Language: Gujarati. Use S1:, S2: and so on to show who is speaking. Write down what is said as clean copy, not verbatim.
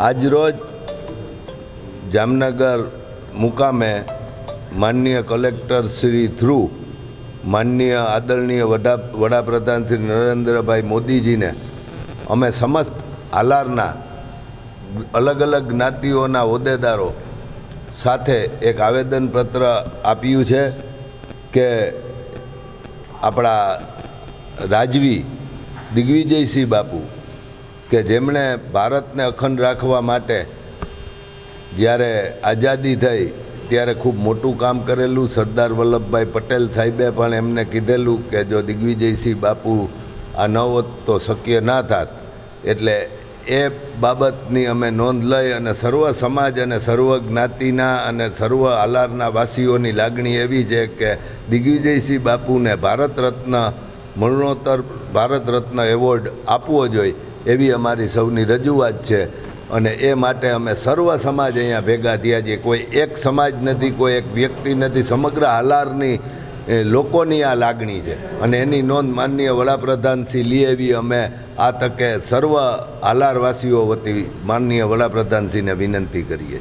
S1: આજરોજ જામનગર મુકામે માનનીય કલેક્ટર શ્રી થ્રુ માનનીય આદરણીય વડાપ્રધાન શ્રી નરેન્દ્રભાઈ મોદીજીને અમે સમસ્ત આલારના અલગ અલગ જ્ઞાતિઓના હોદ્દેદારો સાથે એક આવેદનપત્ર આપ્યું છે કે આપણા રાજવી દિગ્વિજયસિંહ બાપુ કે જેમણે ભારતને અખંડ રાખવા માટે જ્યારે આઝાદી થઈ ત્યારે ખૂબ મોટું કામ કરેલું. સરદાર વલ્લભભાઈ પટેલ સાહેબે પણ એમને કીધેલું કે જો દિગ્વિજયસિંહ બાપુ આ ન હોત તો શક્ય ના થાત. એટલે એ બાબતની અમે નોંધ લઈ અને સર્વ સમાજ અને સર્વ જ્ઞાતિના અને સર્વ આલારના વાસીઓની લાગણી એવી છે કે દિગ્વિજયસિંહ બાપુને ભારત રત્ન મરણોત્તર ભારત રત્ન એવોર્ડ આપવો જોઈએ એવી અમારી સૌની રજૂઆત છે. અને એ માટે અમે સર્વ સમાજ અહીંયા ભેગા થયા છીએ. કોઈ એક સમાજ નથી, કોઈ એક વ્યક્તિ નથી, સમગ્ર હાલારની લોકોની આ લાગણી છે અને એની નોંધ માનનીય વડાપ્રધાન શ્રી લી એવી અમે આ તકે સર્વ હાલારવાસીઓ વતી માનનીય વડાપ્રધાનશ્રીને વિનંતી કરીએ.